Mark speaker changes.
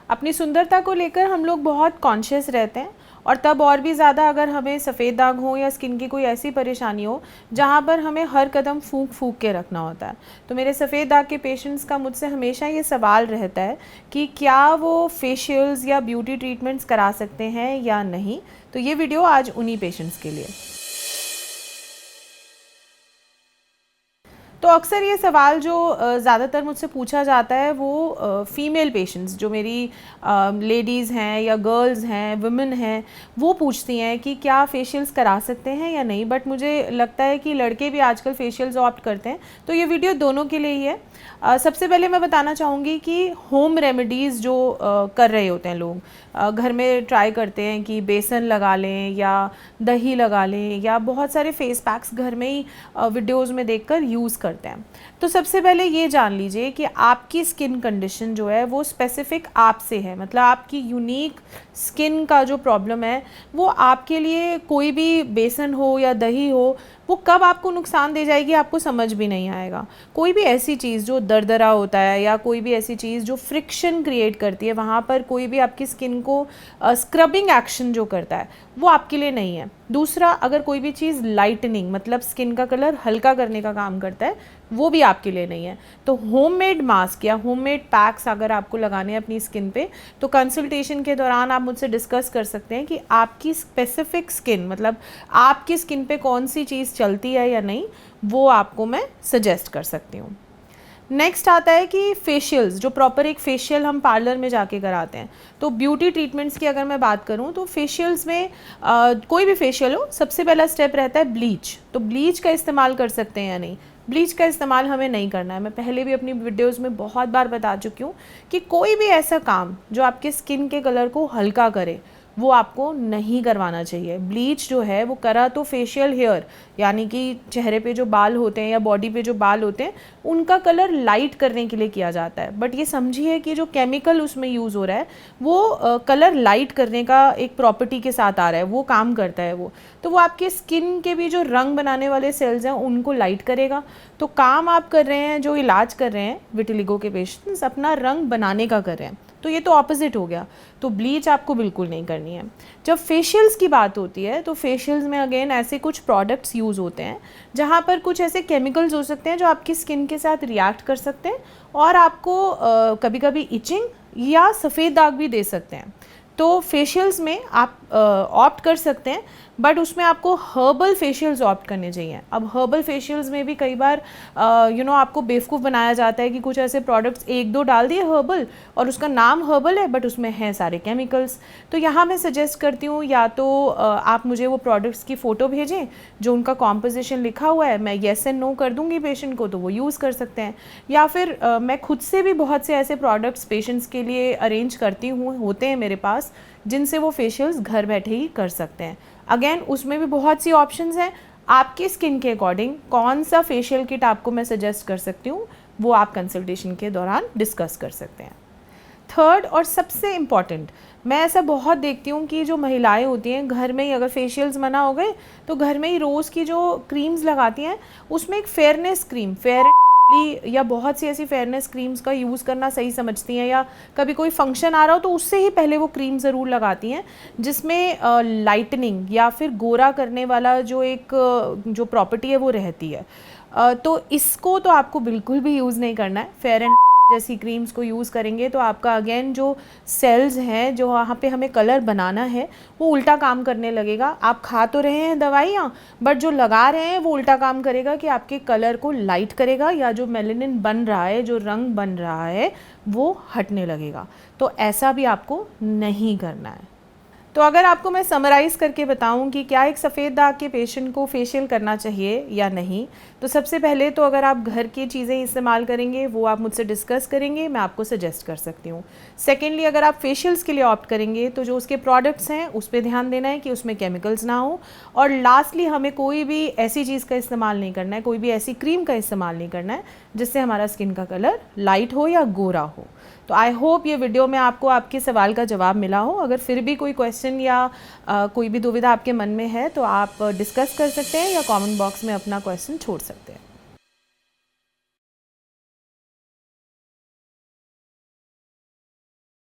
Speaker 1: अपनी सुंदरता को लेकर हम लोग बहुत कॉन्शियस रहते हैं, और तब और भी ज़्यादा अगर हमें सफ़ेद दाग हो या स्किन की कोई ऐसी परेशानी हो जहाँ पर हमें हर कदम फूंक फूंक के रखना होता है। तो मेरे सफ़ेद दाग के पेशेंट्स का मुझसे हमेशा ये सवाल रहता है कि क्या वो फेशियल्स या ब्यूटी ट्रीटमेंट्स करा सकते हैं या नहीं। तो ये वीडियो आज उन्हीं पेशेंट्स के लिए। तो अक्सर ये सवाल जो ज़्यादातर मुझसे पूछा जाता है वो फ़ीमेल पेशेंट्स जो मेरी लेडीज़ हैं या गर्ल्स हैं, वुमेन हैं, वो पूछती हैं कि क्या फ़ेशियल्स करा सकते हैं या नहीं। बट मुझे लगता है कि लड़के भी आजकल फ़ेशियल्स ऑप्ट करते हैं, तो ये वीडियो दोनों के लिए ही है। सबसे पहले मैं बताना चाहूँगी कि होम रेमेडीज़ जो कर रहे होते हैं लोग, घर में ट्राई करते हैं कि बेसन लगा लें या दही लगा लें या बहुत सारे फेस पैक्स घर में ही वीडियोज़ में देखकर यूज़ करते हैं। तो सबसे पहले ये जान लीजिए कि आपकी स्किन कंडीशन जो है वो स्पेसिफिक आपसे है, मतलब आपकी यूनिक स्किन का जो प्रॉब्लम है वो आपके लिए कोई भी बेसन हो या दही हो वो कब आपको नुकसान दे जाएगी आपको समझ भी नहीं आएगा। कोई भी ऐसी चीज़ जो दरदरा होता है या कोई भी ऐसी चीज़ जो फ्रिक्शन क्रिएट करती है, वहाँ पर कोई भी आपकी स्किन को स्क्रबिंग एक्शन जो करता है वो आपके लिए नहीं है। दूसरा, अगर कोई भी चीज़ लाइटनिंग मतलब स्किन का कलर हल्का करने का काम करता है वो भी आपके लिए नहीं है। तो होममेड मास्क या होममेड पैक्स अगर आपको लगाने हैं अपनी स्किन पे, तो कंसल्टेशन के दौरान आप मुझसे डिस्कस कर सकते हैं कि आपकी स्पेसिफिक स्किन मतलब आपकी स्किन पे कौन सी चीज़ चलती है या नहीं, वो आपको मैं सजेस्ट कर सकती हूँ। नेक्स्ट आता है कि फेशियल्स, जो प्रॉपर एक फेशियल हम पार्लर में जाके कराते हैं। तो ब्यूटी ट्रीटमेंट्स की अगर मैं बात करूं तो फेशियल्स में कोई भी फेशियल हो, सबसे पहला स्टेप रहता है ब्लीच। तो ब्लीच का इस्तेमाल कर सकते हैं या नहीं, ब्लीच का इस्तेमाल हमें नहीं करना है। मैं पहले भी अपनी वीडियोस में बहुत बार बता चुकी हूँ कि कोई भी ऐसा काम जो आपके स्किन के कलर को हल्का करे वो आपको नहीं करवाना चाहिए। ब्लीच जो है वो करा तो फेशियल हेयर यानी कि चेहरे पे जो बाल होते हैं या बॉडी पे जो बाल होते हैं उनका कलर लाइट करने के लिए किया जाता है। बट ये समझिए कि जो केमिकल उसमें यूज़ हो रहा है वो कलर लाइट करने का एक प्रॉपर्टी के साथ आ रहा है, वो काम करता है वो। तो वो आपके स्किन के भी जो रंग बनाने वाले सेल्स हैं उनको लाइट करेगा। तो काम आप कर रहे हैं, जो इलाज कर रहे हैं विटिलिगो के पेशेंट्स अपना रंग बनाने का कर रहे हैं, तो ये तो ऑपोजिट हो गया। तो ब्लीच आपको बिल्कुल नहीं करनी है। जब फेशियल्स की बात होती है तो फेशियल्स में अगेन ऐसे कुछ प्रोडक्ट्स यूज़ होते हैं जहाँ पर कुछ ऐसे केमिकल्स हो सकते हैं जो आपकी स्किन के साथ रिएक्ट कर सकते हैं और आपको कभी कभी इचिंग या सफ़ेद दाग भी दे सकते हैं। तो फेशियल्स में आप ऑप्ट कर सकते हैं, बट उसमें आपको हर्बल फेशियल्स ऑप्ट करने चाहिए। अब हर्बल फेशियल्स में भी कई बार आपको बेवकूफ़ बनाया जाता है कि कुछ ऐसे प्रोडक्ट्स एक दो डाल दिए हर्बल और उसका नाम हर्बल है बट उसमें हैं सारे केमिकल्स। तो यहाँ मैं सजेस्ट करती हूँ या तो आप मुझे वो प्रोडक्ट्स की फ़ोटो भेजें जो उनका कॉम्पोजिशन लिखा हुआ है, मैं येस एंड नो कर दूँगी पेशेंट को, तो वो यूज़ कर सकते हैं। या फिर मैं खुद से भी बहुत से ऐसे प्रोडक्ट्स पेशेंट्स के लिए अरेंज करती हूँ, होते हैं मेरे पास, जिनसे वो फेशियल्स घर बैठे ही कर सकते हैं। अगेन उसमें भी बहुत सी ऑप्शंस हैं। आपकी स्किन के अकॉर्डिंग कौन सा फेशियल किट आपको मैं सजेस्ट कर सकती हूँ वो आप कंसल्टेशन के दौरान डिस्कस कर सकते हैं। थर्ड और सबसे इम्पॉर्टेंट, मैं ऐसा बहुत देखती हूँ कि जो महिलाएं होती हैं घर में ही, अगर फेशियल्स मना हो गए तो घर में ही रोज़ की जो क्रीम्स लगाती हैं उसमें एक फेयरनेस क्रीम, फेयर या बहुत सी ऐसी फेयरनेस क्रीम्स का यूज़ करना सही समझती हैं, या कभी कोई फंक्शन आ रहा हो तो उससे ही पहले वो क्रीम ज़रूर लगाती हैं जिसमें लाइटनिंग या फिर गोरा करने वाला जो एक जो प्रॉपर्टी है वो रहती है। तो इसको तो आपको बिल्कुल भी यूज़ नहीं करना है। फेयर एंड जैसी क्रीम्स को यूज़ करेंगे तो आपका अगेन जो सेल्स हैं जो वहाँ पे हमें कलर बनाना है वो उल्टा काम करने लगेगा। आप खा तो रहे हैं दवाइयाँ बट जो लगा रहे हैं वो उल्टा काम करेगा कि आपके कलर को लाइट करेगा, या जो मेलेनिन बन रहा है, जो रंग बन रहा है वो हटने लगेगा। तो ऐसा भी आपको नहीं करना है। तो अगर आपको मैं समराइज़ करके बताऊं कि क्या एक सफ़ेद दाग के पेशेंट को फेशियल करना चाहिए या नहीं, तो सबसे पहले तो अगर आप घर की चीज़ें इस्तेमाल करेंगे वो आप मुझसे डिस्कस करेंगे, मैं आपको सजेस्ट कर सकती हूँ। सेकेंडली, अगर आप फेशियल्स के लिए ऑप्ट करेंगे तो जो उसके प्रोडक्ट्स हैं उस पर ध्यान देना है कि उसमें केमिकल्स ना हो। और लास्टली, हमें कोई भी ऐसी चीज़ का इस्तेमाल नहीं करना है, कोई भी ऐसी क्रीम का इस्तेमाल नहीं करना है जिससे हमारा स्किन का कलर लाइट हो या गोरा हो। तो आई होप ये वीडियो में आपको आपके सवाल का जवाब मिला हो। अगर फिर भी कोई क्वेश्चन या कोई भी दुविधा आपके मन में है तो आप डिस्कस कर सकते हैं या कमेंट बॉक्स में अपना क्वेश्चन छोड़ सकते हैं।